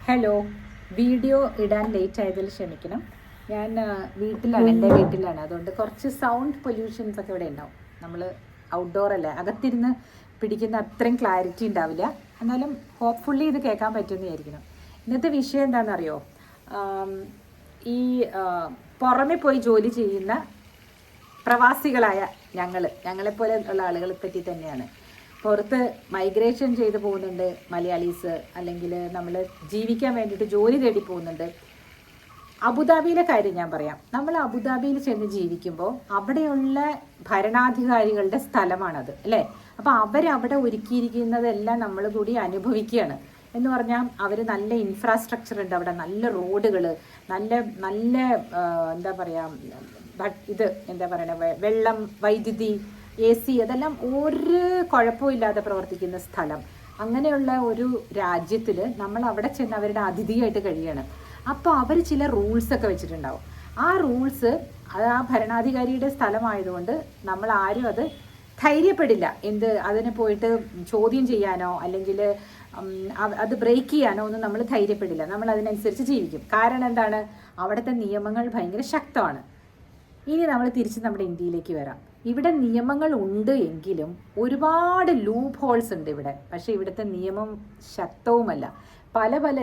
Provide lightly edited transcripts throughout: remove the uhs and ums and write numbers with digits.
Hello, video ഇടാൻ late ആയതിൽ ക്ഷമിക്കണം. ഞാൻ വീട്ടിലാണ്, എൻ്റെ വീട്ടിലാണ്. അതുകൊണ്ട് കുറച്ച് സൗണ്ട് പൊല്യൂഷൻസ് ഒക്കെ ഇവിടെ ഉണ്ടാവും. നമ്മൾ ഔട്ട്ഡോർ അല്ലേ, അകത്തിരുന്ന് പിടിക്കുന്ന അത്രയും ക്ലാരിറ്റി ഉണ്ടാവില്ല. എന്നാലും ഹോപ്പ്ഫുള്ളി ഇത് കേൾക്കാൻ പറ്റുമെന്ന് വിചാരിക്കണം. ഇന്നത്തെ വിഷയം എന്താണെന്നറിയോ? ഈ പുറമെ പോയി ജോലി ചെയ്യുന്ന പ്രവാസികളായ ഞങ്ങളെപ്പോലെ ഉള്ള ആളുകളെ പറ്റി തന്നെയാണ്. പുറത്ത് മൈഗ്രേഷൻ ചെയ്ത് പോകുന്നുണ്ട് മലയാളീസ്, അല്ലെങ്കിൽ നമ്മൾ ജീവിക്കാൻ വേണ്ടിയിട്ട് ജോലി തേടി പോകുന്നുണ്ട്. അബുദാബിയിലെ കാര്യം ഞാൻ പറയാം. നമ്മൾ അബുദാബിയിൽ ചെന്ന് ജീവിക്കുമ്പോൾ അവിടെയുള്ള ഭരണാധികാരികളുടെ സ്ഥലമാണത്, അല്ലേ? അപ്പോൾ അവരവിടെ ഒരുക്കിയിരിക്കുന്നതെല്ലാം നമ്മൾ കൂടി അനുഭവിക്കുകയാണ്. എന്ന് പറഞ്ഞാൽ അവർ നല്ല ഇൻഫ്രാസ്ട്രക്ചർ ഉണ്ട് അവിടെ, നല്ല റോഡുകൾ, നല്ല നല്ല എന്താ പറയുക, എന്താ പറയണ, വെള്ളം, വൈദ്യുതി, AC, അതെല്ലാം ഒരു കുഴപ്പമില്ലാതെ പ്രവർത്തിക്കുന്ന സ്ഥലം. അങ്ങനെയുള്ള ഒരു രാജ്യത്തിൽ നമ്മൾ അവിടെ ചെന്ന് അവരുടെ അതിഥിയായിട്ട് കഴിയണം. അപ്പോൾ അവർ ചില റൂൾസൊക്കെ വെച്ചിട്ടുണ്ടാവും. ആ റൂൾസ് ആ ഭരണാധികാരിയുടെ സ്ഥലമായതുകൊണ്ട് നമ്മൾ ആരും അത് ധൈര്യപ്പെടില്ല. അതിനെ പോയിട്ട് ചോദ്യം ചെയ്യാനോ അല്ലെങ്കിൽ അത് ബ്രേക്ക് ചെയ്യാനോ ഒന്നും നമ്മൾ ധൈര്യപ്പെടില്ല. നമ്മൾ അതിനനുസരിച്ച് ജീവിക്കും. കാരണം എന്താണ്? അവിടുത്തെ നിയമങ്ങൾ ഭയങ്കര ശക്തമാണ്. ഇനി നമ്മൾ തിരിച്ച് നമ്മുടെ ഇന്ത്യയിലേക്ക് വരാം. ഇവിടെ നിയമങ്ങൾ ഉണ്ട് എങ്കിലും ഒരുപാട് ലൂപ്പ് ഹോൾസ് ഉണ്ട് ഇവിടെ. പക്ഷേ ഇവിടുത്തെ നിയമം ശക്തവുമല്ല. പല പല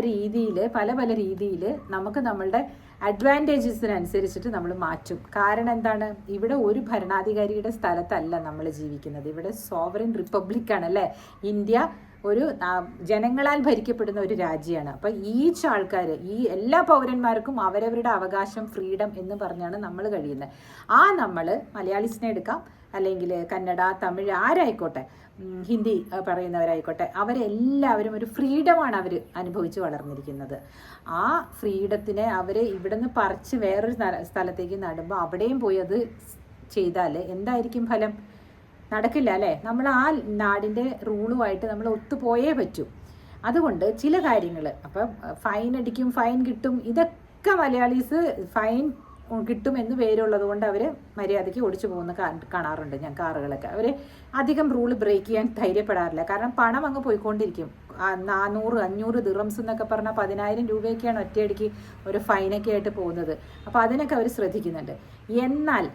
രീതിയിൽ നമുക്ക് നമ്മളുടെ അഡ്വാൻറ്റേജസിനനുസരിച്ചിട്ട് നമ്മൾ മാറ്റും. കാരണം എന്താണ്? ഇവിടെ ഒരു ഭരണാധികാരിയുടെ സ്ഥലത്തല്ല നമ്മൾ ജീവിക്കുന്നത്. ഇവിടെ സോവറിൻ റിപ്പബ്ലിക്കാണ്, അല്ലേ? ഇന്ത്യ ഒരു ജനങ്ങളാൽ ഭരിക്കപ്പെടുന്ന ഒരു രാജ്യമാണ്. അപ്പം ഈച്ച് ആൾക്കാർ, ഈ എല്ലാ പൗരന്മാർക്കും അവരവരുടെ അവകാശം, ഫ്രീഡം എന്ന് പറഞ്ഞാണ് നമ്മൾ കഴിയുന്നത്. നമ്മൾ മലയാളീസിനെ എടുക്കാം, അല്ലെങ്കിൽ കന്നഡ, തമിഴ്, ആരായിക്കോട്ടെ, ഹിന്ദി പറയുന്നവരായിക്കോട്ടെ, അവരെല്ലാവരും ഒരു ഫ്രീഡമാണ് അവർ അനുഭവിച്ച് വളർന്നിരിക്കുന്നത്. ആ ഫ്രീഡത്തിനെ അവർ ഇവിടെ നിന്ന് പറിച്ച് വേറൊരു സ്ഥലത്തേക്ക് നടുമ്പോൾ അവിടെയും പോയി അത് ചെയ്താൽ എന്തായിരിക്കും ഫലം? നടക്കില്ല, അല്ലേ? നമ്മൾ ആ നാടിൻ്റെ റൂളുമായിട്ട് നമ്മൾ ഒത്തുപോയേ പറ്റൂ. അതുകൊണ്ട് ചില കാര്യങ്ങൾ, അപ്പം ഫൈൻ അടിക്കും, ഫൈൻ കിട്ടും, ഇതൊക്കെ മലയാളീസ് ഫൈൻ കിട്ടും എന്ന് പേരുള്ളത് കൊണ്ട് അവർ മര്യാദയ്ക്ക് ഓടിച്ചു പോകുന്ന കാണാറുണ്ട് ഞാൻ. കാറുകളൊക്കെ അവർ അധികം റൂൾ ബ്രേക്ക് ചെയ്യാൻ ധൈര്യപ്പെടാറില്ല. കാരണം പണം അങ്ങ് പോയിക്കൊണ്ടിരിക്കും. 400-500 ദിറംസ് എന്നൊക്കെ പറഞ്ഞാൽ 10,000 രൂപയൊക്കെയാണ് ഒറ്റയടിക്ക് ഒരു ഫൈനൊക്കെ ആയിട്ട് പോകുന്നത്. അപ്പോൾ അതിനൊക്കെ അവർ ശ്രദ്ധിക്കുന്നുണ്ട്. എന്നാൽ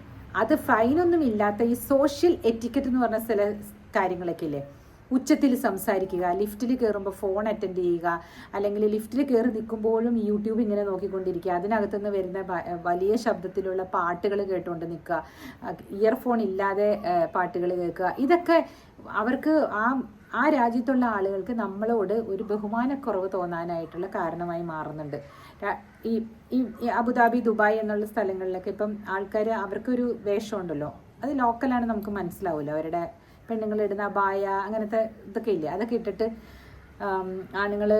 അത് ഫൈനൊന്നും ഇല്ലാത്ത ഈ സോഷ്യൽ എറ്റിക്കറ്റ് എന്ന് പറഞ്ഞ ചില കാര്യങ്ങളൊക്കെ ഇല്ലേ? ഉച്ചത്തിൽ സംസാരിക്കുക, ലിഫ്റ്റിൽ കയറുമ്പോൾ ഫോൺ അറ്റൻഡ് ചെയ്യുക, അല്ലെങ്കിൽ ലിഫ്റ്റിൽ കയറി നിൽക്കുമ്പോഴും യൂട്യൂബ് ഇങ്ങനെ നോക്കിക്കൊണ്ടിരിക്കുക, അതിനകത്തുനിന്ന് വരുന്ന വലിയ ശബ്ദത്തിലുള്ള പാട്ടുകൾ കേട്ടുകൊണ്ട് നിൽക്കുക, ഇയർഫോൺ ഇല്ലാതെ പാട്ടുകൾ കേൾക്കുക, ഇതൊക്കെ അവർക്ക് ആ രാജ്യത്തുള്ള ആളുകൾക്ക് നമ്മളോട് ഒരു ബഹുമാനക്കുറവ് തോന്നാനായിട്ടുള്ള കാരണമായി മാറുന്നുണ്ട്. ഈ അബുദാബി, ദുബായ് എന്നുള്ള സ്ഥലങ്ങളിലൊക്കെ ഇപ്പം ആൾക്കാർ അവർക്കൊരു വേഷമുണ്ടല്ലോ, അത് ലോക്കലാണ്, നമുക്ക് മനസ്സിലാവില്ല. അവരുടെ പെണ്ണുങ്ങളിടുന്ന അബായ, അങ്ങനത്തെ ഇതൊക്കെ ഇല്ലേ, അതൊക്കെ ഇട്ടിട്ട് ആണുങ്ങൾ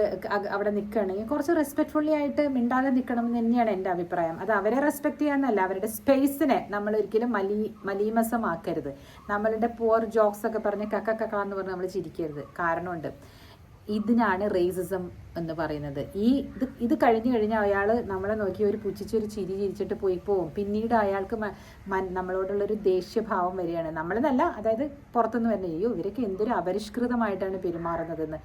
അവിടെ നിൽക്കുകയാണെങ്കിൽ കുറച്ച് റെസ്പെക്റ്റ്ഫുള്ളി ആയിട്ട് മിണ്ടാതെ നിൽക്കണം എന്ന് തന്നെയാണ് എൻ്റെ അഭിപ്രായം. അത് അവരെ റെസ്പെക്റ്റ് ചെയ്യാന്നല്ല, അവരുടെ സ്പേസിനെ നമ്മൾ ഒരിക്കലും മലീമസമാക്കരുത്. നമ്മളുടെ പുവർ ജോക്സ് ഒക്കെ പറഞ്ഞ് കക്കാന്ന് പറഞ്ഞ് നമ്മൾ ചിരിക്കരുത്. കാരണമുണ്ട്. ഇതിനാണ് റേസിസം എന്ന് പറയുന്നത്. ഇത് കഴിഞ്ഞാൽ അയാൾ നമ്മളെ നോക്കി ഒരു പുച്ഛിച്ചൊരു ചിരി ചിരിച്ചിട്ട് പോവും. പിന്നീട് അയാൾക്ക് നമ്മളോടുള്ളൊരു ദേഷ്യഭാവം വരികയാണ്. നമ്മളെന്നല്ല, അതായത് പുറത്തുനിന്ന് വരുന്ന, അയ്യോ ഇവരൊക്കെ എന്തൊരു അപരിഷ്കൃതമായിട്ടാണ് പെരുമാറുന്നതെന്ന്.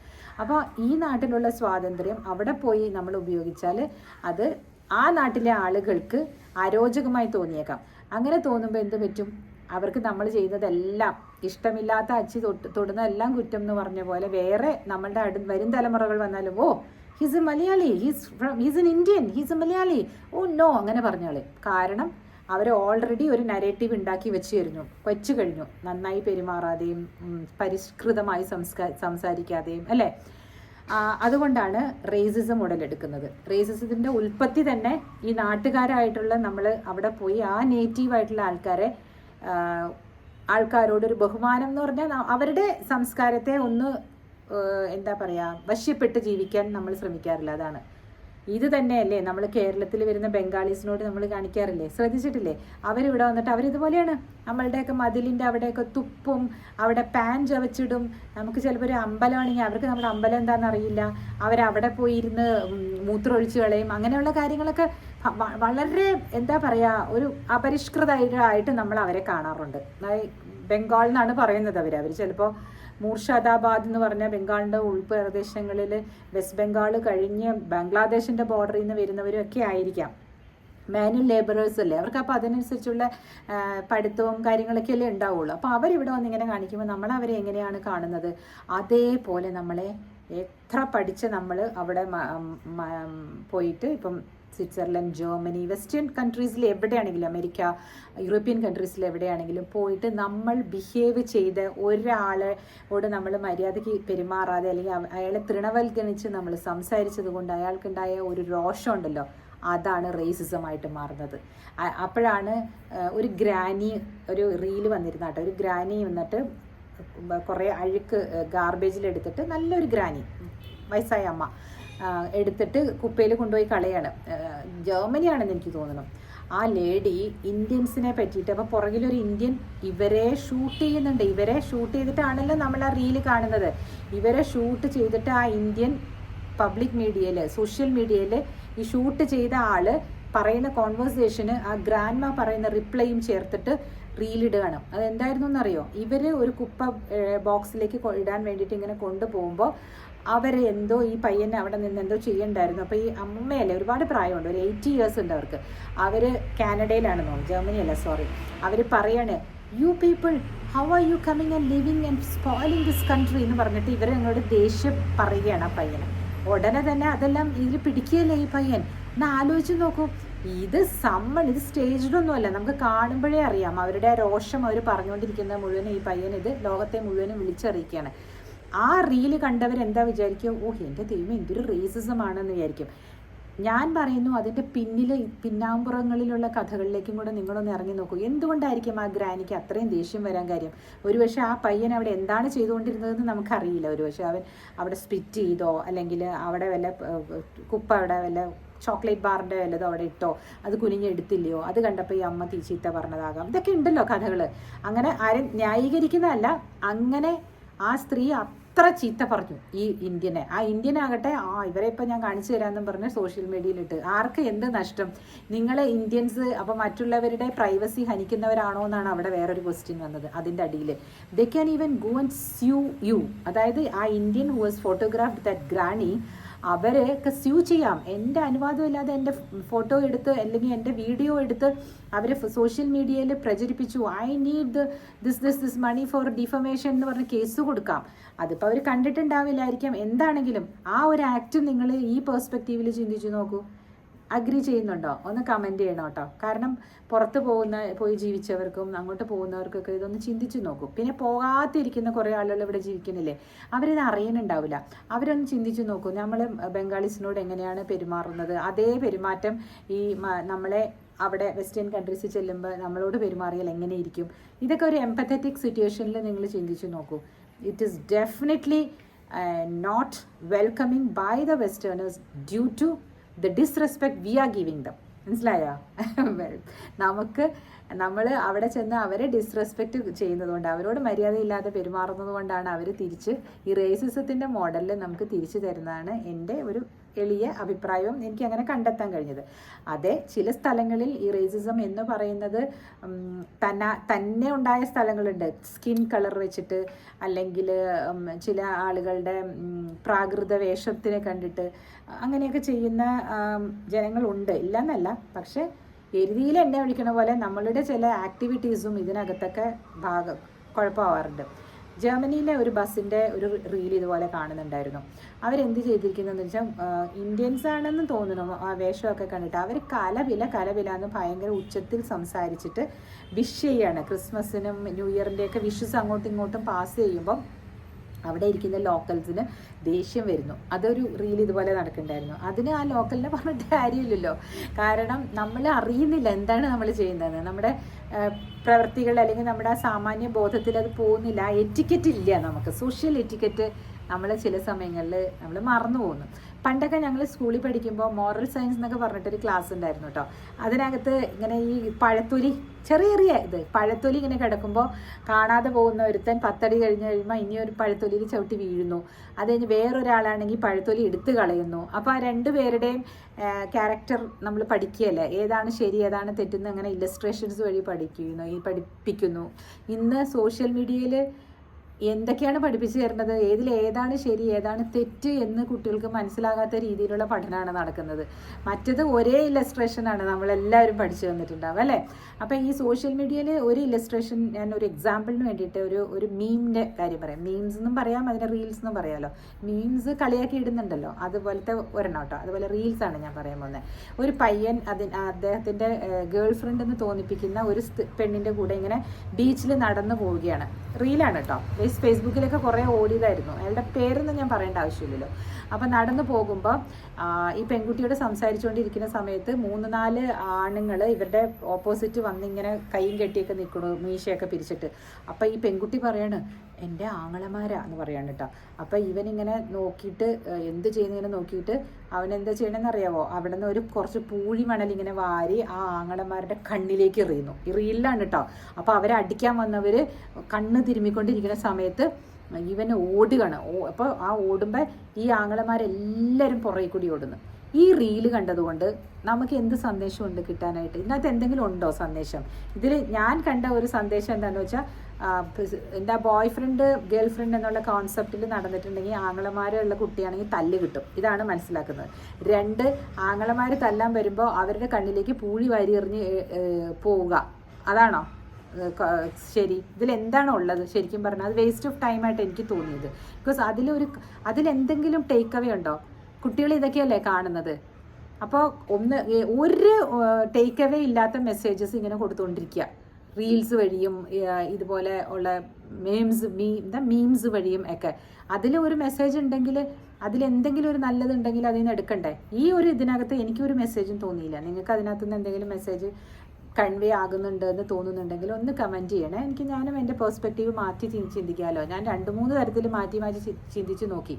അപ്പോൾ ഈ നാട്ടിലുള്ള സ്വാതന്ത്ര്യം അവിടെ പോയി നമ്മൾ ഉപയോഗിച്ചാൽ അത് ആ നാട്ടിലെ ആളുകൾക്ക് അരോചകമായി തോന്നിയേക്കാം. അങ്ങനെ തോന്നുമ്പോൾ എന്ത് പറ്റും? അവർക്ക് നമ്മൾ ചെയ്യുന്നതെല്ലാം, ഇഷ്ടമില്ലാത്ത അച്ചി തൊടുന്നതെല്ലാം കുറ്റം എന്ന് പറഞ്ഞ പോലെ വേറെ നമ്മളുടെ വരും തലമുറകൾ വന്നാലും, oh he's a Malayali, he's an Indian, he's a Malayali, oh no, അങ്ങനെ പറഞ്ഞോളെ. കാരണം അവർ ഓൾറെഡി ഒരു നരേറ്റീവ് ഉണ്ടാക്കി വെച്ചു കഴിഞ്ഞു, നന്നായി പെരുമാറാതെയും പരിഷ്കൃതമായി സംസാരിക്കാതെയും, അല്ലേ? അതുകൊണ്ടാണ് റേസിസം ഉടലെടുക്കുന്നത്. റേസിസത്തിൻ്റെ ഉൽപ്പത്തി തന്നെ ഈ നാട്ടുകാരായിട്ടുള്ള നമ്മൾ അവിടെ പോയി ആ നേറ്റീവായിട്ടുള്ള ആൾക്കാരോടൊരു ബഹുമാനം എന്ന് പറഞ്ഞാൽ അവരുടെ സംസ്കാരത്തെ ഒന്ന് എന്താ പറയുക, വശ്യപ്പെട്ട് ജീവിക്കാൻ നമ്മൾ ശ്രമിക്കാറില്ല. അതാണ്. ഇത് തന്നെയല്ലേ നമ്മൾ കേരളത്തിൽ വരുന്ന ബംഗാളീസിനോട് നമ്മൾ കാണിക്കാറില്ലേ? ശ്രദ്ധിച്ചിട്ടില്ലേ? അവരിവിടെ വന്നിട്ട് അവരിതുപോലെയാണ്. നമ്മളുടെയൊക്കെ മതിലിൻ്റെ അവിടെയൊക്കെ തുപ്പും, അവിടെ പാൻ ചവച്ചിടും. നമുക്ക് ചിലപ്പോൾ ഒരു അമ്പലമാണെങ്കിൽ അവർക്ക് നമ്മുടെ അമ്പലം എന്താണെന്ന് അറിയില്ല, അവരവിടെ പോയിരുന്ന് മൂത്രമൊഴിച്ച് കളയും. അങ്ങനെയുള്ള കാര്യങ്ങളൊക്കെ വളരെ എന്താ പറയുക, ഒരു അപരിഷ്കൃതമായിട്ട് നമ്മൾ അവരെ കാണാറുണ്ട്. ബംഗാൾ എന്നാണ് പറയുന്നത്. അവർ ചിലപ്പോൾ മൂർഷാദാബാദ് എന്ന് പറഞ്ഞ ബംഗാളിൻ്റെ ഉൾപ്രദേശങ്ങളിൽ വെസ്റ്റ് ബംഗാൾ കഴിഞ്ഞ് ബംഗ്ലാദേശിൻ്റെ ബോർഡറിൽ നിന്ന് വരുന്നവരും ഒക്കെ ആയിരിക്കാം. മാനുവൽ ലേബറേഴ്സ് അല്ലേ, അവർക്ക് അപ്പോൾ അതിനനുസരിച്ചുള്ള പഠിത്തവും കാര്യങ്ങളൊക്കെ അല്ലേ ഉണ്ടാവുള്ളൂ. അപ്പോൾ അവരിവിടെ വന്നിങ്ങനെ കാണിക്കുമ്പോൾ നമ്മൾ അവരെ എങ്ങനെയാണ് കാണുന്നത്, അതേപോലെ നമ്മളെ എത്ര പഠിച്ച നമ്മൾ അവിടെ പോയിട്ട് ഇപ്പം സ്വിറ്റ്സർലൻഡ്, ജർമ്മനി, വെസ്റ്റേൺ കൺട്രീസിൽ എവിടെയാണെങ്കിലും, അമേരിക്ക, യൂറോപ്യൻ കൺട്രീസിൽ എവിടെയാണെങ്കിലും പോയിട്ട് നമ്മൾ ബിഹേവ് ചെയ്ത് ഒരാളോട് നമ്മൾ മര്യാദയ്ക്ക് പെരുമാറാതെ അല്ലെങ്കിൽ അയാളെ തൃണവൽക്കരിച്ച് നമ്മൾ സംസാരിച്ചത് കൊണ്ട് അയാൾക്കുണ്ടായ ഒരു രോഷം ഉണ്ടല്ലോ, അതാണ് റേസിസമായിട്ട് മാറുന്നത്. അപ്പോഴാണ് ഒരു ഗ്രാനി, ഒരു റീല് വന്നിരുന്ന കേട്ടോ, ഒരു ഗ്രാനി വന്നിട്ട് കുറേ അഴുക്ക് ഗാർബേജിലെടുത്തിട്ട്, നല്ലൊരു ഗ്രാനി, വയസ്സായ അമ്മ എടുത്തിട്ട് കുപ്പയിൽ കൊണ്ടുപോയി കളയാണ്. ജർമ്മനിയാണെന്ന് എനിക്ക് തോന്നുന്നു. ആ ലേഡി ഇന്ത്യൻസിനെ പറ്റിയിട്ട്, അപ്പോൾ പുറകിലൊരു ഇന്ത്യൻ ഇവരെ ഷൂട്ട് ചെയ്യുന്നുണ്ട്. ഇവരെ ഷൂട്ട് ചെയ്തിട്ടാണല്ലോ നമ്മൾ ആ റീല് കാണുന്നത്. ഇവരെ ഷൂട്ട് ചെയ്തിട്ട് ആ ഇന്ത്യൻ പബ്ലിക് മീഡിയയിൽ, സോഷ്യൽ മീഡിയയിൽ ഈ ഷൂട്ട് ചെയ്ത ആൾ പറയുന്ന കോൺവെർസേഷന് ആ ഗ്രാൻഡ്മ പറയുന്ന റിപ്ലൈയും ചേർത്തിട്ട് റീലിടുകയാണ്. അതെന്തായിരുന്നു എന്നറിയോ, ഇവർ ഒരു കുപ്പ ബോക്സിലേക്ക് ഇടാൻ വേണ്ടിയിട്ട് ഇങ്ങനെ കൊണ്ടുപോകുമ്പോൾ അവരെ എന്തോ, ഈ പയ്യനെ അവിടെ നിന്ന് എന്തോ ചെയ്യണ്ടായിരുന്നു. അപ്പോൾ ഈ അമ്മയല്ലേ, ഒരുപാട് പ്രായമുണ്ട്, ഒരു 80 years ഉണ്ട് അവർക്ക്. അവർ കാനഡയിലാണെന്ന് തോന്നുന്നു, ജർമ്മനി അല്ല, സോറി. അവർ പറയാണ്, you people how are you coming and living and spoiling this country എന്ന് പറഞ്ഞിട്ട് ഇവർ ഞങ്ങളോട് ദേഷ്യം പറയുകയാണ് ആ പയ്യനെ. ഉടനെ തന്നെ അതെല്ലാം ഇതിൽ പിടിക്കുകയല്ലേ ഈ പയ്യൻ. എന്നാൽ ആലോചിച്ച് നോക്കൂ, ഇത് സ്റ്റേജ്ഡൊന്നുമല്ല, നമുക്ക് കാണുമ്പോഴേ അറിയാം അവരുടെ രോഷം. അവർ പറഞ്ഞുകൊണ്ടിരിക്കുന്ന മുഴുവനും ഈ പയ്യൻ ഇത് ലോകത്തെ മുഴുവനും വിളിച്ചറിയിക്കുകയാണ്. ആ റീല് കണ്ടവരെന്താ വിചാരിക്കും, ഓഹ് എൻ്റെ ദൈവം എന്തൊരു റേസിസമാണെന്ന് വിചാരിക്കും. ഞാൻ പറയുന്നു, അതിൻ്റെ പിന്നാമ്പുറങ്ങളിലുള്ള കഥകളിലേക്കും കൂടെ നിങ്ങളൊന്ന് ഇറങ്ങി നോക്കൂ. എന്തുകൊണ്ടായിരിക്കും ആ ഗ്രാനിക്ക് അത്രയും ദേഷ്യം വരാൻ കാര്യം? ഒരുപക്ഷെ ആ പയ്യൻ അവിടെ എന്താണ് ചെയ്തുകൊണ്ടിരുന്നതെന്ന് നമുക്കറിയില്ല. ഒരുപക്ഷെ അവൻ അവിടെ സ്പിറ്റ് ചെയ്തോ, അല്ലെങ്കിൽ അവിടെ വല്ല കുപ്പ, അവിടെ വല്ല ചോക്ലേറ്റ് ബാറിൻ്റെ വല്ലതോ അവിടെ ഇട്ടോ, അത് കുനിഞ്ഞെടുത്തില്ലയോ, അത് കണ്ടപ്പോൾ ഈ അമ്മ ചീത്ത പറഞ്ഞതാകാം. ഇതൊക്കെ ഉണ്ടല്ലോ കഥകൾ. അങ്ങനെ ആരും ന്യായീകരിക്കുന്നതല്ല, അങ്ങനെ ആ സ്ത്രീ അത്ര ചീത്ത പറഞ്ഞു ഈ ഇന്ത്യനെ. ആ ഇന്ത്യനാകട്ടെ, ഇവരെ ഇപ്പം ഞാൻ കാണിച്ചു തരാമെന്നും പറഞ്ഞ് സോഷ്യൽ മീഡിയയിലിട്ട്. ആർക്ക് എന്ത് നഷ്ടം? നിങ്ങൾ ഇന്ത്യൻസ് അപ്പോൾ മറ്റുള്ളവരുടെ പ്രൈവസി ഹനിക്കുന്നവരാണോ എന്നാണ് അവിടെ വേറൊരു ക്വസ്റ്റ്യൻ വന്നത് അതിൻ്റെ അടിയിൽ. They can even go and sue you. അതായത് ആ Indian who was photographed that granny, അവരെയൊക്കെ സ്യൂ ചെയ്യാം. എൻ്റെ അനുവാദമില്ലാതെ എൻ്റെ ഫോട്ടോ എടുത്ത് അല്ലെങ്കിൽ എൻ്റെ വീഡിയോ എടുത്ത് അവർ സോഷ്യൽ മീഡിയയിൽ പ്രചരിപ്പിച്ചു, I need this money for defamation എന്ന് പറഞ്ഞ് കേസ് കൊടുക്കാം. അതിപ്പോൾ അവർ കണ്ടിട്ടുണ്ടാവില്ലായിരിക്കാം. എന്താണെങ്കിലും ആ ഒരു ആക്ട് നിങ്ങൾ ഈ പെർസ്പെക്റ്റീവിൽ ചിന്തിച്ചു നോക്കൂ. അഗ്രി ചെയ്യുന്നുണ്ടോ? ഒന്ന് കമൻറ്റ് ചെയ്യണം കേട്ടോ. കാരണം പുറത്ത് പോയി ജീവിച്ചവർക്കും അങ്ങോട്ട് പോകുന്നവർക്കൊക്കെ ഇതൊന്ന് ചിന്തിച്ച് നോക്കും. പിന്നെ പോകാതിരിക്കുന്ന കുറേ ആളുകൾ ഇവിടെ ജീവിക്കുന്നില്ലേ, അവരിത് അറിയുന്നുണ്ടാവില്ല. അവരൊന്ന് ചിന്തിച്ച് നോക്കൂ, നമ്മൾ ബംഗാളീസിനോട് എങ്ങനെയാണ് പെരുമാറുന്നത്, അതേ പെരുമാറ്റം ഈ നമ്മളെ അവിടെ വെസ്റ്റേൺ കൺട്രീസിൽ ചെല്ലുമ്പോൾ നമ്മളോട് പെരുമാറിയാൽ എങ്ങനെയിരിക്കും? ഇതൊക്കെ ഒരു എംപത്തറ്റിക് സിറ്റുവേഷനിൽ നിങ്ങൾ ചിന്തിച്ച് നോക്കൂ. It is definitely not welcoming by the westerners due to the disrespect we are giving them. മനസ്സിലായോ? നമ്മൾ അവിടെ ചെന്ന് അവരെ ഡിസ്റെസ്പെക്റ്റ് ചെയ്യുന്നതുകൊണ്ട്, അവരോട് മര്യാദയില്ലാതെ പെരുമാറുന്നത് കൊണ്ടാണ് അവർ തിരിച്ച് ഈ റേസിസത്തിൻ്റെ മോഡലിൽ നമുക്ക് തിരിച്ചു തരുന്നതാണ് എൻ്റെ ഒരു എളിയ അഭിപ്രായവും എനിക്ക് അങ്ങനെ കണ്ടെത്താൻ കഴിഞ്ഞത്. അതെ, ചില സ്ഥലങ്ങളിൽ ഈ റേസിസം എന്ന് പറയുന്നത് തന്നെ ഉണ്ടായ സ്ഥലങ്ങളുണ്ട്. സ്കിൻ കളർ വെച്ചിട്ട്, അല്ലെങ്കിൽ ചില ആളുകളുടെ പ്രാകൃത വേഷത്തിനെ കണ്ടിട്ട് അങ്ങനെയൊക്കെ ചെയ്യുന്ന ജനങ്ങളുണ്ട്, ഇല്ലെന്നല്ല. പക്ഷെ എരുതിയിൽ എണ്ണ ഒഴിക്കണ പോലെ നമ്മളുടെ ചില ആക്ടിവിറ്റീസും ഇതിനകത്തൊക്കെ കുഴപ്പമാവാറുണ്ട്. ജർമ്മനിയിലെ ഒരു ബസ്സിൻ്റെ ഒരു റീൽ ഇതുപോലെ കാണുന്നുണ്ടായിരുന്നു. അവരെന്ത് ചെയ്തിരിക്കുന്നതെന്ന് വെച്ചാൽ, ഇന്ത്യൻസ് ആണെന്ന് തോന്നുന്നു ആ വേഷമൊക്കെ കണ്ടിട്ട്, അവർ കലവില എന്ന് ഭയങ്കര ഉച്ചത്തിൽ സംസാരിച്ചിട്ട് വിഷ് ചെയ്യാണ്. ക്രിസ്മസിനും ന്യൂ ഇയറിൻ്റെയൊക്കെ വിഷസ് അങ്ങോട്ടും ഇങ്ങോട്ടും പാസ് ചെയ്യുമ്പം അവിടെ ഇരിക്കുന്ന ലോക്കൽസിന് ദേഷ്യം വരുന്നു. അതൊരു റീൽ ഇതുപോലെ നടക്കുന്നുണ്ടായിരുന്നു. അതിന് ആ ലോക്കലിനെ പറഞ്ഞിട്ട് കാര്യമില്ലല്ലോ. കാരണം നമ്മൾ അറിയുന്നില്ല എന്താണ് നമ്മൾ ചെയ്യുന്നത്. നമ്മുടെ പ്രവൃത്തികൾ അല്ലെങ്കിൽ നമ്മുടെ ആ സാമാന്യ ബോധത്തിൽ അത് പോകുന്നില്ല. ആ എറ്റിക്കറ്റ് ഇല്ല നമുക്ക്. സോഷ്യൽ എറ്റിക്കറ്റ് നമ്മൾ ചില സമയങ്ങളിൽ നമ്മൾ മറന്നു പോകുന്നു. പണ്ടൊക്കെ ഞങ്ങൾ സ്കൂളിൽ പഠിക്കുമ്പോൾ മോറൽ സയൻസ് എന്നൊക്കെ പറഞ്ഞിട്ടൊരു ക്ലാസ് ഉണ്ടായിരുന്നു കേട്ടോ. അതിനകത്ത് ഇങ്ങനെ ഈ പഴത്തൊലി, ചെറിയ പഴത്തൊലി ഇങ്ങനെ കിടക്കുമ്പോൾ കാണാതെ പോകുന്ന ഒരുത്തൻ 10 അടി കഴിഞ്ഞ് കഴിയുമ്പോൾ ഇനിയൊരു പഴത്തൊലിയിൽ ചവിട്ടി വീഴുന്നു. അത് കഴിഞ്ഞ് വേറൊരാളാണെങ്കിൽ പഴത്തൊലി എടുത്ത് കളയുന്നു. അപ്പോൾ ആ 2 പേരുടെയും ക്യാരക്ടർ നമ്മൾ പഠിക്കുകയല്ലേ, ഏതാണ് ശരി ഏതാണ് തെറ്റെന്ന് അങ്ങനെ ഇല്ലസ്ട്രേഷൻസ് വഴി പഠിപ്പിക്കുന്നു. ഇന്ന് സോഷ്യൽ മീഡിയയിൽ എന്തൊക്കെയാണ് പഠിപ്പിച്ചു തരുന്നത്, ഏതാണ് ശരി ഏതാണ് തെറ്റ് എന്ന് കുട്ടികൾക്ക് മനസ്സിലാകാത്ത രീതിയിലുള്ള പഠനമാണ് നടക്കുന്നത്. മറ്റത് ഒരേ ഇല്ലസ്ട്രേഷനാണ് നമ്മളെല്ലാവരും പഠിച്ചു വന്നിട്ടുണ്ടാവും അല്ലേ. അപ്പം ഈ സോഷ്യൽ മീഡിയയിൽ ഒരു ഇല്ലസ്ട്രേഷൻ, ഞാൻ ഒരു എക്സാമ്പിളിന് വേണ്ടിയിട്ട് ഒരു മീമിൻ്റെ കാര്യം പറയാം. മീംസ് എന്നും പറയാം, അതിനെ റീൽസ് എന്നും പറയാമല്ലോ. മീംസ് കളിയാക്കി ഇടുന്നുണ്ടല്ലോ, അതുപോലത്തെ ഒരെണ്ണം കേട്ടോ. അതുപോലെ റീൽസാണ് ഞാൻ പറയാൻ പോകുന്നത്. ഒരു പയ്യൻ അദ്ദേഹത്തിൻ്റെ ഗേൾ ഫ്രണ്ട് എന്ന് തോന്നിപ്പിക്കുന്ന ഒരു പെണ്ണിൻ്റെ കൂടെ ഇങ്ങനെ ബീച്ചിൽ നടന്നു പോവുകയാണ്. റീലാണ് കേട്ടോ, ഫേസ്ബുക്കിലൊക്കെ കുറേ ഓടിയതായിരുന്നു. അയാളുടെ പേരൊന്നും ഞാൻ പറയേണ്ട ആവശ്യമില്ലല്ലോ. അപ്പം നടന്നു പോകുമ്പോൾ ഈ പെൺകുട്ടിയോട് സംസാരിച്ചുകൊണ്ടിരിക്കുന്ന സമയത്ത് 3-4 ആണുങ്ങൾ ഇവരുടെ ഓപ്പോസിറ്റ് വന്നിങ്ങനെ കൈയും കെട്ടിയൊക്കെ നിൽക്കണു, മീശയൊക്കെ പിരിച്ചിട്ട്. അപ്പം ഈ പെൺകുട്ടി പറയാണ് എൻ്റെ ആങ്ങളമാരാ എന്ന് പറയാണ് കേട്ടോ. അപ്പം ഇവനിങ്ങനെ നോക്കിയിട്ട് എന്ത് ചെയ്യുന്നതിനെ നോക്കിയിട്ട് അവനെന്താ ചെയ്യണമെന്ന് അറിയാവോ, അവിടെ നിന്ന് കുറച്ച് പൂഴി മണലിങ്ങനെ വാരി ആ ആങ്ങളമാരുടെ കണ്ണിലേക്ക് എറിയുന്നു. ഈ റീലിലാണ് കേട്ടോ. അപ്പോൾ അവരെ അടിക്കാൻ വന്നവർ കണ്ണ് തിരുമ്മിക്കൊണ്ടിരിക്കുന്ന സമയത്ത് ഇവൻ ഓടുകയാണ്. അപ്പോൾ ആ ഓടുമ്പോൾ ഈ ആങ്ങളമാരെല്ലാവരും പുറകെ കൂടി ഓടുന്നു. ഈ റീല് കണ്ടതുകൊണ്ട് നമുക്ക് എന്ത് സന്ദേശമുണ്ട് കിട്ടാനായിട്ട്? ഇതിനകത്ത് എന്തെങ്കിലും ഉണ്ടോ സന്ദേശം? ഇതിൽ ഞാൻ കണ്ട ഒരു സന്ദേശം എന്താണെന്ന് വെച്ചാൽ, എന്താ ബോയ് ഫ്രണ്ട് ഗേൾ ഫ്രണ്ട് എന്നുള്ള കോൺസെപ്റ്റിൽ നടന്നിട്ടുണ്ടെങ്കിൽ ആങ്ങളമാരുള്ള കുട്ടിയാണെങ്കിൽ തല്ല് കിട്ടും. ഇതാണ് മനസ്സിലാക്കുന്നത്. 2, ആങ്ങളമാർ തല്ലാൻ വരുമ്പോൾ അവരുടെ കണ്ണിലേക്ക് പൂഴി വാരി എറിഞ്ഞ് പോവുക. അതാണോ ശരി? ഇതിലെന്താണോ ഉള്ളത് ശരിക്കും പറഞ്ഞാൽ? അത് വേസ്റ്റ് ഓഫ് ടൈമായിട്ട് എനിക്ക് തോന്നിയത്. ബിക്കോസ് അതിലെന്തെങ്കിലും ടേക്ക് അവേ ഉണ്ടോ? കുട്ടികൾ ഇതൊക്കെയല്ലേ കാണുന്നത്. അപ്പോൾ ഒരു ടേക്ക് അവേ ഇല്ലാത്ത മെസ്സേജസ് ഇങ്ങനെ കൊടുത്തുകൊണ്ടിരിക്കുക. റീൽസ് വഴിയും ഇതുപോലെ ഉള്ള മീംസ് വഴിയും ഒക്കെ. അതിൽ ഒരു മെസ്സേജ് ഉണ്ടെങ്കിൽ, അതിലെന്തെങ്കിലും ഒരു നല്ലതുണ്ടെങ്കിൽ അതിൽ നിന്ന് എടുക്കണ്ടേ? ഈ ഇതിനകത്ത് എനിക്കൊരു മെസ്സേജും തോന്നിയില്ല. നിങ്ങൾക്ക് അതിനകത്തുനിന്ന് എന്തെങ്കിലും മെസ്സേജ് കൺവേ ആകുന്നുണ്ട് എന്ന് തോന്നുന്നുണ്ടെങ്കിൽ ഒന്ന് കമൻറ്റ് ചെയ്യണേ. ഞാനും എൻ്റെ പേഴ്സ്പെക്റ്റീവ് മാറ്റി ചിന്തിക്കാമല്ലോ. ഞാൻ 2-3 തരത്തിൽ മാറ്റി ചിന്തിച്ച് നോക്കി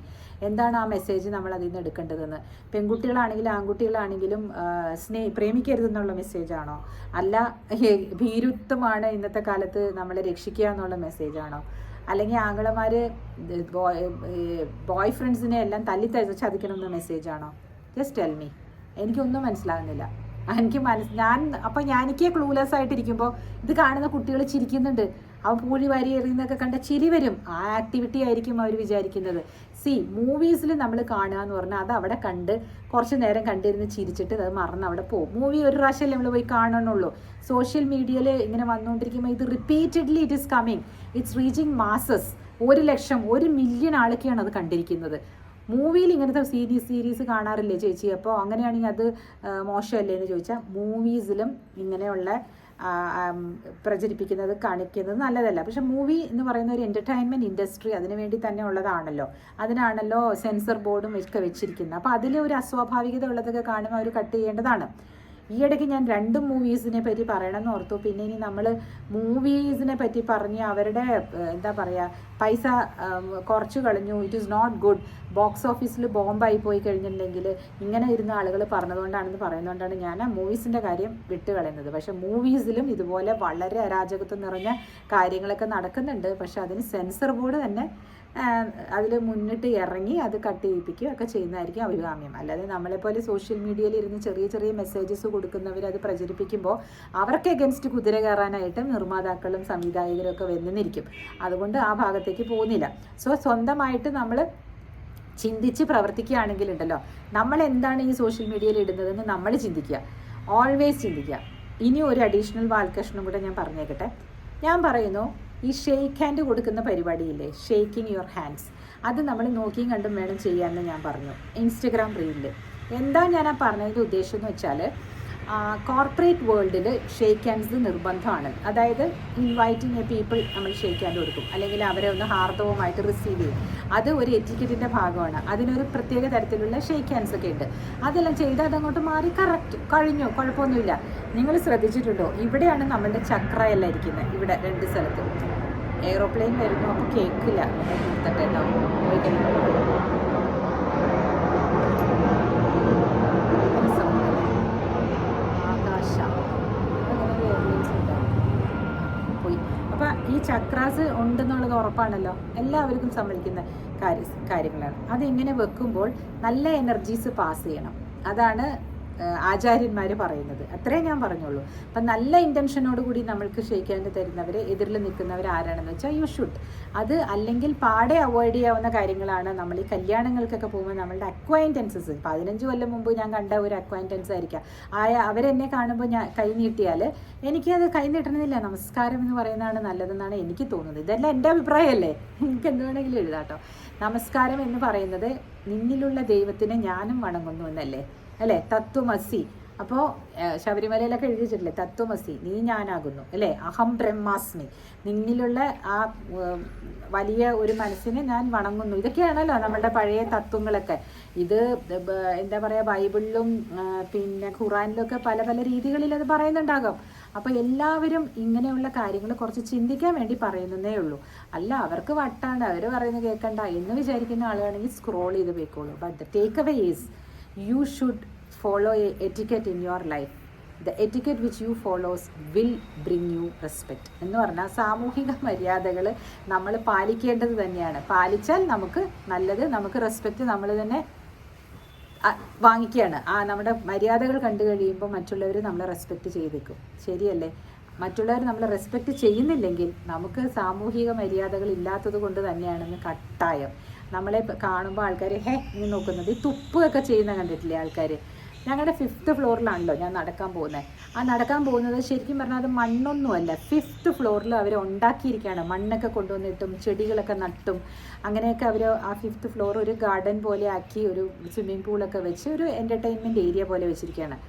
എന്താണ് ആ മെസ്സേജ് നമ്മൾ അതിൽ നിന്ന് എടുക്കേണ്ടതെന്ന്. പെൺകുട്ടികളാണെങ്കിലും ആൺകുട്ടികളാണെങ്കിലും പ്രേമിക്കരുതെന്നുള്ള മെസ്സേജാണോ, അല്ല ഭീരുത്വമാണ് ഇന്നത്തെ കാലത്ത് നമ്മളെ രക്ഷിക്കുക എന്നുള്ള മെസ്സേജാണോ, അല്ലെങ്കിൽ ആങ്ങളമാർ ബോയ് ഫ്രണ്ട്സിനെ എല്ലാം തല്ലി ചതിക്കണമെന്ന മെസ്സേജാണോ? Just tell me. എനിക്കൊന്നും മനസ്സിലാകുന്നില്ല. എനിക്ക് ക്ലൂലെസ് ആയിട്ടിരിക്കുമ്പോൾ ഇത് കാണുന്ന കുട്ടികൾ ചിരിക്കുന്നുണ്ട്. അവൻ പൂഴി വാരി എറിയുന്നതൊക്കെ കണ്ട ചിരി വരും. ആ ആക്ടിവിറ്റി ആയിരിക്കും അവർ വിചാരിക്കുന്നത്. മൂവീസിൽ നമ്മൾ കാണുക എന്ന് പറഞ്ഞാൽ അത് അവിടെ കണ്ട് കുറച്ച് നേരം കണ്ടിരുന്ന് ചിരിച്ചിട്ട് അത് മറന്ന് അവിടെ പോകും. മൂവി ഒരു പ്രാവശ്യമല്ലേ നമ്മൾ പോയി കാണണമെന്നുള്ളൂ. സോഷ്യൽ മീഡിയയിൽ ഇങ്ങനെ വന്നുകൊണ്ടിരിക്കുമ്പോൾ ഇത് repeatedly it is coming, it's reaching masses. 1 ലക്ഷം 1 മില്യൺ ആളൊക്കെയാണ് അത് കണ്ടിരിക്കുന്നത്. മൂവിയിൽ ഇങ്ങനത്തെ സീരീസ് കാണാറില്ലേ ചേച്ചി? അപ്പോൾ അങ്ങനെയാണെങ്കിൽ അത് മോശമല്ലേ എന്ന് ചോദിച്ചാൽ, മൂവീസിലും ഇങ്ങനെയുള്ള പ്രചരിപ്പിക്കുന്നത് കാണിക്കുന്നത് നല്ലതല്ല. പക്ഷെ മൂവി എന്ന് പറയുന്ന ഒരു എൻ്റർടൈൻമെൻറ്റ് ഇൻഡസ്ട്രി അതിനു വേണ്ടി തന്നെ ഉള്ളതാണല്ലോ. അതിനാണല്ലോ സെൻസർ ബോർഡും ഒക്കെ വെച്ചിരിക്കുന്നത്. അപ്പോൾ അതിൽ ഒരു അസ്വാഭാവികത ഉള്ളതൊക്കെ കാണുമ്പോൾ അവർ കട്ട് ചെയ്യേണ്ടതാണ്. ഈയിടയ്ക്ക് ഞാൻ 2 മൂവീസിനെ പറ്റി പറയണമെന്ന് ഓർത്തു. പിന്നെ ഇനി നമ്മൾ മൂവീസിനെ പറ്റി പറഞ്ഞ് അവരുടെ എന്താ പറയുക, പൈസ കുറച്ച് കളഞ്ഞു, it is not good, box ഓഫീസിൽ ബോംബായി പോയി കഴിഞ്ഞിട്ടുണ്ടെങ്കിൽ ഇങ്ങനെ ഇരുന്ന ആളുകൾ പറഞ്ഞതുകൊണ്ടാണെന്ന് പറയുന്നതുകൊണ്ടാണ് ഞാൻ ആ മൂവീസിൻ്റെ കാര്യം വിട്ട് കളയുന്നത്. പക്ഷേ മൂവീസിലും ഇതുപോലെ വളരെ അരാജകത്വം നിറഞ്ഞ കാര്യങ്ങളൊക്കെ നടക്കുന്നുണ്ട്. പക്ഷെ അതിന് സെൻസർ ബോർഡ് തന്നെ അതിൽ മുന്നിട്ട് ഇറങ്ങി അത് കട്ട് ചെയ്യിപ്പിക്കുക ഒക്കെ ചെയ്യുന്നതായിരിക്കും അഭികാമ്യം. അല്ലാതെ നമ്മളെപ്പോലെ സോഷ്യൽ മീഡിയയിൽ ഇരുന്ന് ചെറിയ മെസ്സേജസ് കൊടുക്കുന്നവർ അത് പ്രചരിപ്പിക്കുമ്പോൾ അവർക്ക് എഗൻസ്റ്റ് കുതിര കയറാനായിട്ട് നിർമ്മാതാക്കളും സംവിധായകരും ഒക്കെ വന്നിരിക്കും. അതുകൊണ്ട് ആ ഭാഗത്തേക്ക് പോകുന്നില്ല. സ്വന്തമായിട്ട് നമ്മൾ ചിന്തിച്ച് പ്രവർത്തിക്കുകയാണെങ്കിലുണ്ടല്ലോ, നമ്മൾ എന്താണ് ഈ സോഷ്യൽ മീഡിയയിൽ ഇടുന്നതെന്ന് നമ്മൾ ചിന്തിക്കുക, ഓൾവേസ് ചിന്തിക്കുക. ഇനി ഒരു അഡീഷണൽ വാൽക്കഷ്ണം കൂടെ ഞാൻ പറഞ്ഞേക്കട്ടെ. ഞാൻ പറയുന്നു, ഈ ഷെയ്ക്ക് ഹാൻഡ് കൊടുക്കുന്ന പരിപാടിയില്ലേ, ഷെയ്ക്കിങ് യുവർ ഹാൻഡ്സ്, അത് നമ്മൾ നോക്കിയും കണ്ടും വേണം ചെയ്യാമെന്ന് ഞാൻ പറഞ്ഞു ഇൻസ്റ്റഗ്രാം റീലിൽ. എന്താ ഞാൻ ആ പറഞ്ഞതിൻ്റെ ഉദ്ദേശം എന്ന് വെച്ചാൽ, കോർപ്പറേറ്റ് വേൾഡിൽ ഷെയ്ക്ക് ഹാൻഡ്സ് നിർബന്ധമാണ്. അതായത് ഇൻവൈറ്റിംഗ് എ പീപ്പിൾ നമ്മൾ ഷെയ്ക്ക് ഹാൻഡ് കൊടുക്കും, അല്ലെങ്കിൽ അവരെ ഒന്ന് ഹാർദവുമായിട്ട് റിസീവ് ചെയ്യും. അത് ഒരു എറ്റിക്കറ്റിൻ്റെ ഭാഗമാണ്. അതിനൊരു പ്രത്യേക തരത്തിലുള്ള ഷെയ്ക്ക് ഹാൻഡ്സ് ഒക്കെ ഉണ്ട്. അതെല്ലാം ചെയ്ത് അതങ്ങോട്ട് മാറി കറക്റ്റ് കഴിഞ്ഞു, കുഴപ്പമൊന്നുമില്ല. നിങ്ങൾ ശ്രദ്ധിച്ചിട്ടുണ്ടോ, ഇവിടെയാണ് നമ്മളുടെ ചക്രയെല്ലാം ഇരിക്കുന്നത്, ഇവിടെ 2 സ്ഥലത്ത്. എയ്റോപ്ലെയിൻ വരുന്നു, അപ്പോൾ കേൾക്കില്ല, നിർത്തട്ടെ പോയി കഴിയുമ്പോൾ പോയി. അപ്പം ഈ ചക്രാസ് ഉണ്ടെന്നുള്ളത് ഉറപ്പാണല്ലോ, എല്ലാവർക്കും സമ്മതിക്കുന്ന കാര്യങ്ങളാണ്. അതെങ്ങനെ വെക്കുമ്പോൾ നല്ല എനർജീസ് പാസ് ചെയ്യണം. അതാണ് ആചാര്യന്മാർ പറയുന്നത്. അത്രേ ഞാൻ പറഞ്ഞുള്ളൂ. അപ്പം നല്ല ഇൻറ്റൻഷനോട് കൂടി നമ്മൾക്ക് ഷെയ്ക്ക് ഹാൻഡ് തരുന്നവർ, എതിരിൽ നിൽക്കുന്നവർ ആരാണെന്ന് വെച്ചാൽ യു ഷുഡ്. അത് അല്ലെങ്കിൽ പാടെ അവോയ്ഡ് ചെയ്യാവുന്ന കാര്യങ്ങളാണ്. നമ്മൾ ഈ കല്യാണങ്ങൾക്കൊക്കെ പോകുമ്പോൾ നമ്മളുടെ അക്വൈൻറ്റൻസസ് 15 കൊല്ലം മുമ്പ് ഞാൻ കണ്ട ഒരു അക്വൈൻറ്റൻസ് ആയിരിക്കാം, അവരെന്നെ കാണുമ്പോൾ ഞാൻ കൈ നീട്ടിയാൽ എനിക്കത് കൈ നീട്ടണമെന്നില്ല, നമസ്കാരം എന്ന് പറയുന്നതാണ് നല്ലതെന്നാണ് എനിക്ക് തോന്നുന്നത്. ഇതെല്ലാം എൻ്റെ അഭിപ്രായമല്ലേ, എനിക്ക് എന്ത് വേണമെങ്കിലും എഴുതാട്ടോ. നമസ്കാരം എന്ന് പറയുന്നത് നിന്നിലുള്ള ദൈവത്തിനെ ഞാനും വണങ്ങുന്നു എന്നല്ലേ, അല്ലേ? തത്വമസി. അപ്പോൾ ശബരിമലയിലൊക്കെ എഴുതി വെച്ചിട്ടില്ലേ, തത്വമസി, നീ ഞാനാകുന്നു, അല്ലേ? അഹം ബ്രഹ്മാസ്മി, നിന്നിലുള്ള ആ വലിയ ഒരു മനസ്സിനെ ഞാൻ വണങ്ങുന്നു. ഇതൊക്കെയാണല്ലോ നമ്മളുടെ പഴയ തത്വങ്ങളൊക്കെ. ഇത് എന്താ പറയുക, ബൈബിളിലും പിന്നെ ഖുറാനിലൊക്കെ പല പല രീതികളിൽ അത് പറയുന്നുണ്ടാകും. അപ്പോൾ എല്ലാവരും ഇങ്ങനെയുള്ള കാര്യങ്ങൾ കുറച്ച് ചിന്തിക്കാൻ വേണ്ടി പറയുന്നതേ ഉള്ളൂ. അല്ല അവർക്ക് വട്ടാണ്, അവർ പറയുന്നത് കേൾക്കണ്ട എന്ന് വിചാരിക്കുന്ന ആളുകളാണെങ്കിൽ സ്ക്രോൾ ചെയ്ത് പോയിക്കോളൂ. But the take away is you should follow a etiquette in your life. The etiquette which you follows will bring you respect. എന്ന് പറഞ്ഞാൽ സാമൂഹിക മര്യാദകൾ നമ്മൾ പാലിക്കേണ്ടത് തന്നെയാണ്. പാലിച്ചാൽ നമുക്ക് നല്ലത്, നമുക്ക് റെസ്പെക്റ്റ് നമ്മൾ തന്നെ വാങ്ങിക്കുകയാണ്. നമ്മുടെ മര്യാദകൾ കണ്ടു കഴിയുമ്പോൾ മറ്റുള്ളവർ നമ്മളെ റെസ്പെക്റ്റ് ചെയ്തേക്കും. ശരിയല്ലേ? മറ്റുള്ളവർ നമ്മളെ റെസ്പെക്റ്റ് ചെയ്യുന്നില്ലെങ്കിൽ നമുക്ക് സാമൂഹിക മര്യാദകൾ ഇല്ലാത്തത് കൊണ്ട് തന്നെയാണെന്ന് കട്ടായം. നമ്മളെ കാണുമ്പോൾ ആൾക്കാർ ഇനി നോക്കുന്നത്. ഈ തുപ്പൊക്കെ ചെയ്യുന്ന കണ്ടിട്ടില്ലേ ആൾക്കാർ? ഞങ്ങളുടെ 5th ഫ്ലോറിലാണല്ലോ ഞാൻ നടക്കാൻ പോകുന്നത്. ആ നടക്കാൻ പോകുന്നത് ശരിക്കും പറഞ്ഞാൽ അത് മണ്ണൊന്നുമല്ല, 5th ഫ്ലോറിൽ അവർ ഉണ്ടാക്കിയിരിക്കുകയാണ്. മണ്ണൊക്കെ കൊണ്ടുവന്നിട്ടും ചെടികളൊക്കെ നട്ടും അങ്ങനെയൊക്കെ അവർ ആ 5th ഫ്ലോർ ഒരു ഗാർഡൻ പോലെ ആക്കി, ഒരു സ്വിമ്മിംഗ് പൂളൊക്കെ വെച്ച് ഒരു എൻ്റർടൈൻമെൻറ്റ് ഏരിയ പോലെ വെച്ചിരിക്കുകയാണ്.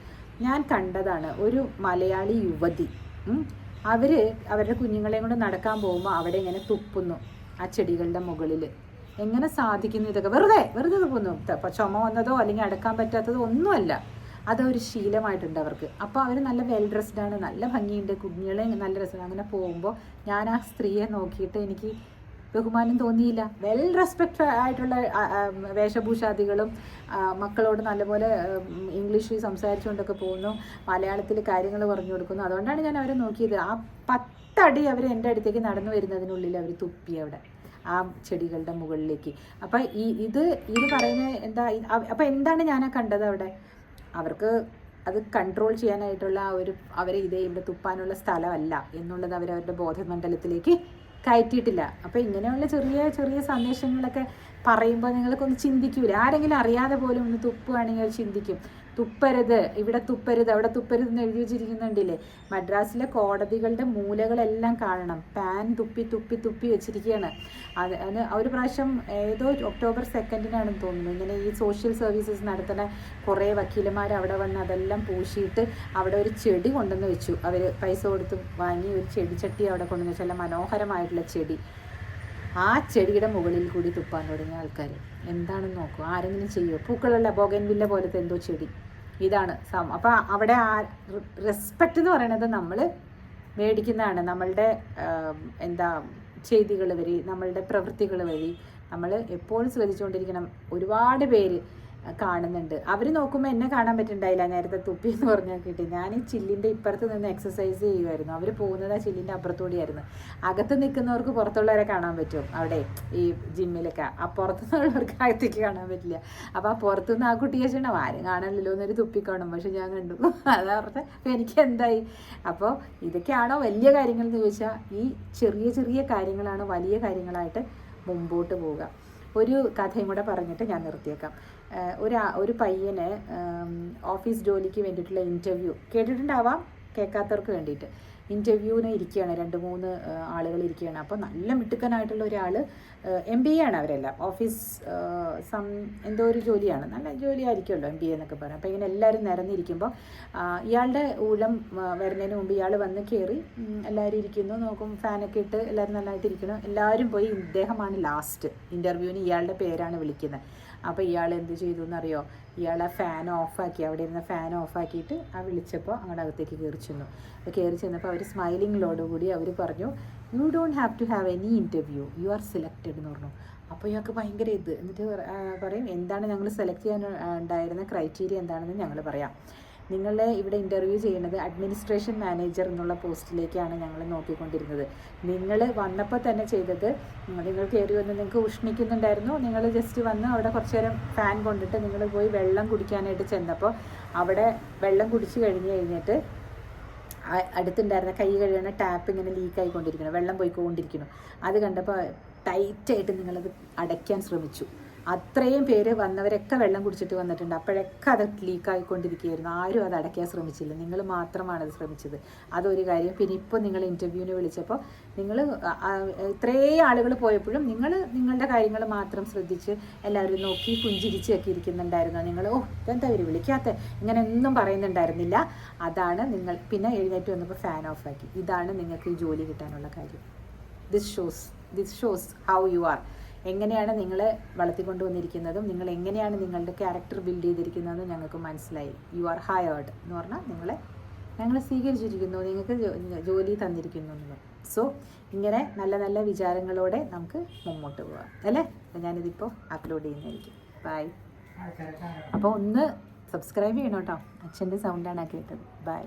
ഞാൻ കണ്ടതാണ് ഒരു മലയാളി യുവതി, അവർ അവരുടെ കുഞ്ഞുങ്ങളെയും കൊണ്ട് നടക്കാൻ പോകുമ്പോൾ അവിടെ ഇങ്ങനെ തുപ്പുന്നു ആ ചെടികളുടെ മുകളിൽ. എങ്ങനെ സാധിക്കുന്നു ഇതൊക്കെ? വെറുതെ തുപ്പുന്നു. ചുമ വന്നതോ അല്ലെങ്കിൽ അടക്കാൻ പറ്റാത്തതോ ഒന്നുമല്ല, അതൊരു ശീലമായിട്ടുണ്ട് അവർക്ക്. അപ്പോൾ അവർ നല്ല വെൽ ഡ്രസ്ഡാണ്, നല്ല ഭംഗിയുണ്ട്, കുഞ്ഞുങ്ങളെ നല്ല രസമാണ്. അങ്ങനെ പോകുമ്പോൾ ഞാൻ ആ സ്ത്രീയെ നോക്കിയിട്ട് എനിക്ക് ബഹുമാനം തോന്നിയില്ല. വെൽ റെസ്പെക്റ്റ് ആയിട്ടുള്ള വേഷഭൂഷാദികളും മക്കളോട് നല്ലപോലെ ഇംഗ്ലീഷിൽ സംസാരിച്ചുകൊണ്ടൊക്കെ പോകുന്നു, മലയാളത്തിൽ കാര്യങ്ങൾ പറഞ്ഞു കൊടുക്കുന്നു. അതുകൊണ്ടാണ് ഞാൻ അവരെ നോക്കിയത്. ആ 10 അടി അവർ എൻ്റെ അടുത്തേക്ക് നടന്നു വരുന്നതിനുള്ളിൽ അവർ തുപ്പി അവിടെ ആ ചെടികളുടെ മുകളിലേക്ക്. അപ്പം ഇത് പറയുന്നത് എന്താ? അപ്പം എന്താണ് ഞാൻ കണ്ടത് അവിടെ? അവർക്ക് അത് കൺട്രോൾ ചെയ്യാനായിട്ടുള്ള അവരെ ഇവിടെ തുപ്പാനുള്ള സ്ഥലമല്ല എന്നുള്ളത് അവരവരുടെ ബോധമണ്ഡലത്തിലേക്ക് കയറ്റിയിട്ടില്ല. അപ്പോൾ ഇങ്ങനെയുള്ള ചെറിയ ചെറിയ സന്ദേശങ്ങളൊക്കെ പറയുമ്പോൾ നിങ്ങൾക്കൊന്ന് ചിന്തിക്കൂല. ആരെങ്കിലും അറിയാതെ പോലും ഒന്ന് തുപ്പുകയാണെങ്കിൽ ചിന്തിക്കും, തുപ്പരുത്, ഇവിടെ തുപ്പരുത്, അവിടെ തുപ്പരുത് എന്ന് എഴുതി വെച്ചിരിക്കുന്നുണ്ടില്ലേ? മദ്രാസിലെ കോടതികളുടെ മൂലകളെല്ലാം കാണണം, പാൻ തുപ്പി തുപ്പി തുപ്പി വെച്ചിരിക്കുകയാണ്. അതിന് ഒരു പ്രാവശ്യം ഏതോ ഒക്ടോബർ 2 തോന്നുന്നു, ഇങ്ങനെ ഈ സോഷ്യൽ സർവീസസ് നടത്തുന്ന കുറേ വക്കീലന്മാർ അവിടെ വന്ന് അതെല്ലാം പൂശിയിട്ട് അവിടെ ഒരു ചെടി കൊണ്ടുവന്ന് വെച്ചു. അവർ പൈസ കൊടുത്ത് വാങ്ങി ഒരു ചെടിച്ചട്ടി അവിടെ കൊണ്ടുവന്ന് വെച്ചു, നല്ല മനോഹരമായിട്ടുള്ള ചെടി. ആ ചെടിയുടെ മുകളിൽ കൂടി തുപ്പാൻ തുടങ്ങിയ ആൾക്കാർ എന്താണെന്ന് നോക്കൂ. ആരെങ്കിലും ചെയ്യുമോ? പൂക്കളുള്ള ബോഗൻവില്ല പോലത്തെ എന്തോ ചെടി. ഇതാണ് അപ്പോൾ അവിടെ റെസ്പെക്റ്റ് എന്ന് പറയുന്നത് നമ്മൾ മേടിക്കുന്നതാണ്. നമ്മളുടെ ചെയ്തികൾ വഴി, നമ്മളുടെ പ്രവൃത്തികൾ വഴി നമ്മൾ എപ്പോഴും ശ്രദ്ധിച്ചുകൊണ്ടിരിക്കണം. ഒരുപാട് പേര് കാണുന്നുണ്ട്. അവർ നോക്കുമ്പോൾ എന്നെ കാണാൻ പറ്റുന്നുണ്ടായില്ല, നേരത്തെ തുപ്പി എന്ന് പറഞ്ഞാൽ കിട്ടി. ഞാൻ ഈ ചില്ലിൻ്റെ ഇപ്പുറത്ത് നിന്ന് എക്സസൈസ് ചെയ്യുമായിരുന്നു. അവർ പോകുന്നത് ആ ചില്ലിൻ്റെ അപ്പുറത്തൂടിയായിരുന്നു. അകത്ത് നിൽക്കുന്നവർക്ക് പുറത്തുള്ളവരെ കാണാൻ പറ്റും അവിടെ ഈ ജിമ്മിലൊക്കെ. ആ പുറത്തുനിന്നുള്ളവർക്ക് അകത്തേക്ക് കാണാൻ പറ്റില്ല. അപ്പോൾ ആ പുറത്തുനിന്ന് ആ കുട്ടിയെ ചെയ്യണം, ആരും കാണാനില്ലല്ലോ എന്നൊരു തുപ്പിക്കാണും. പക്ഷെ ഞാൻ കണ്ടു, അതാ പറഞ്ഞത്. അപ്പോൾ എനിക്ക് എന്തായി? അപ്പോൾ ഇതൊക്കെയാണോ വലിയ കാര്യങ്ങൾ എന്ന് ചോദിച്ചാൽ ഈ ചെറിയ ചെറിയ കാര്യങ്ങളാണ് വലിയ കാര്യങ്ങളായിട്ട് മുമ്പോട്ട് പോവുക. ഒരു കഥയും കൂടെ പറഞ്ഞിട്ട് ഞാൻ നിർത്തിയേക്കാം. ഒരു പയ്യന് ഓഫീസ് ജോലിക്ക് വേണ്ടിയിട്ടുള്ള ഇൻ്റർവ്യൂ കേട്ടിട്ടുണ്ടാവാം, കേൾക്കാത്തവർക്ക് വേണ്ടിയിട്ട്. ഇൻ്റർവ്യൂവിന് ഇരിക്കുകയാണ്, 2-3 ആളുകൾ ഇരിക്കുകയാണ്. അപ്പോൾ നല്ല മിടുക്കനായിട്ടുള്ള ഒരാൾ, MBA ആണ് അവരെല്ലാം, ഓഫീസ് എന്തോ ഒരു ജോലിയാണ്, നല്ല ജോലിയായിരിക്കുമല്ലോ MBA എന്നൊക്കെ പറയാം. അപ്പോൾ ഇങ്ങനെ എല്ലാവരും നിരന്നിരിക്കുമ്പോൾ ഇയാളുടെ ഊഴം വരുന്നതിന് മുമ്പ് ഇയാൾ വന്ന് കയറി, എല്ലാവരും ഇരിക്കുന്നു, നോക്കും, ഫാനൊക്കെ ഇട്ട് എല്ലാവരും നല്ലതായിട്ടിരിക്കുന്നു. എല്ലാവരും പോയി, ഇദ്ദേഹമാണ് ലാസ്റ്റ്. ഇൻ്റർവ്യൂവിന് ഇയാളുടെ പേരാണ് വിളിക്കുന്നത്. അപ്പോൾ ഇയാൾ എന്ത് ചെയ്തു എന്നറിയോ? ഇയാൾ ആ ഫാൻ ഓഫാക്കി, അവിടെ ഇരുന്ന ഫാൻ ഓഫാക്കിയിട്ട് ആ വിളിച്ചപ്പോൾ അങ്ങോട്ട് അകത്തേക്ക് കയറി ചെന്നു. അപ്പോൾ കയറി ചെന്നപ്പോൾ അവർ സ്മൈലിങ്ങിലോടുകൂടി അവർ പറഞ്ഞു, you don't have to have any interview, you are selected എന്ന് പറഞ്ഞു. അപ്പോൾ ഇയാൾക്ക് ഭയങ്കര എന്നിട്ട് പറയും, എന്താണ് ഞങ്ങൾ സെലക്ട് ചെയ്യാൻ ഉണ്ടായിരുന്ന ക്രൈറ്റീരിയ എന്താണെന്ന് ഞങ്ങൾ പറയാം. നിങ്ങളെ ഇവിടെ ഇൻ്റർവ്യൂ ചെയ്യുന്നത് അഡ്മിനിസ്ട്രേഷൻ മാനേജർ എന്നുള്ള പോസ്റ്റിലേക്കാണ് ഞങ്ങൾ നോക്കിക്കൊണ്ടിരുന്നത്. നിങ്ങൾ വന്നപ്പോൾ തന്നെ ചെയ്തത്, നിങ്ങൾ കയറി വന്ന് നിങ്ങൾക്ക് ഉഷ്ണിക്കുന്നുണ്ടായിരുന്നു, നിങ്ങൾ ജസ്റ്റ് വന്ന് അവിടെ കുറച്ച് നേരം ഫാൻ കൊണ്ടിട്ട് നിങ്ങൾ പോയി വെള്ളം കുടിക്കാനായിട്ട് ചെന്നപ്പോൾ അവിടെ വെള്ളം കുടിച്ച് കഴിഞ്ഞിട്ട് അടുത്തുണ്ടായിരുന്ന കൈ കഴുകുന്ന ടാപ്പ് ഇങ്ങനെ ലീക്കായിക്കൊണ്ടിരിക്കണം, വെള്ളം പോയിക്കൊണ്ടിരിക്കണം. അത് കണ്ടപ്പോൾ ടൈറ്റായിട്ട് നിങ്ങളത് അടയ്ക്കാൻ ശ്രമിച്ചു. അത്രയും പേര് വന്നവരൊക്കെ വെള്ളം കുടിച്ചിട്ട് വന്നിട്ടുണ്ട്. അപ്പോഴൊക്കെ അത് ലീക്കായിക്കൊണ്ടിരിക്കുകയായിരുന്നു. ആരും അത് അടയ്ക്കാൻ ശ്രമിച്ചില്ല, നിങ്ങൾ മാത്രമാണ് അത് ശ്രമിച്ചത്. അതൊരു കാര്യം. പിന്നെ ഇപ്പോൾ നിങ്ങൾ ഇൻ്റർവ്യൂവിന് വിളിച്ചപ്പോൾ നിങ്ങൾ ഇത്രയും ആളുകൾ പോയപ്പോഴും നിങ്ങൾ നിങ്ങളുടെ കാര്യങ്ങൾ മാത്രം ശ്രദ്ധിച്ച് എല്ലാവരും നോക്കി പുഞ്ചിരിച്ചൊക്കെ ഇരിക്കുന്നുണ്ടായിരുന്നു. നിങ്ങൾ ഇതെന്താ ഇവർ വിളിക്കാത്ത, ഇങ്ങനെ ഒന്നും പറയുന്നുണ്ടായിരുന്നില്ല. അതാണ് നിങ്ങൾ പിന്നെ എഴുന്നേറ്റ് വന്നപ്പോൾ ഫാൻ ഓഫാക്കി. ഇതാണ് നിങ്ങൾക്ക് ഈ ജോലി കിട്ടാനുള്ള കാര്യം. This shows how you are. എങ്ങനെയാണ് നിങ്ങളെ വളർത്തിക്കൊണ്ട് വന്നിരിക്കുന്നതും നിങ്ങൾ എങ്ങനെയാണ് നിങ്ങളുടെ ക്യാരക്ടർ ബിൽഡ് ചെയ്തിരിക്കുന്നതെന്നും ഞങ്ങൾക്ക് മനസ്സിലായി. യു ആർ ഹയേർഡ് എന്ന് പറഞ്ഞാൽ ഞങ്ങളെ സ്വീകരിച്ചിരിക്കുന്നു, നിങ്ങൾക്ക് ജോലി തന്നിരിക്കുന്നു എന്ന് പറഞ്ഞു. സോ ഇങ്ങനെ നല്ല നല്ല വിചാരങ്ങളോടെ നമുക്ക് മുമ്പോട്ട് പോകാം അല്ലേ. അപ്പോൾ ഞാനിതിപ്പോൾ അപ്ലോഡ് ചെയ്യുന്നതായിരിക്കും. ബൈ. അപ്പോൾ ഒന്ന് സബ്സ്ക്രൈബ് ചെയ്യണം കേട്ടോ. അച്ഛൻ്റെ സൗണ്ടാണ് കേട്ടത്. ബൈ.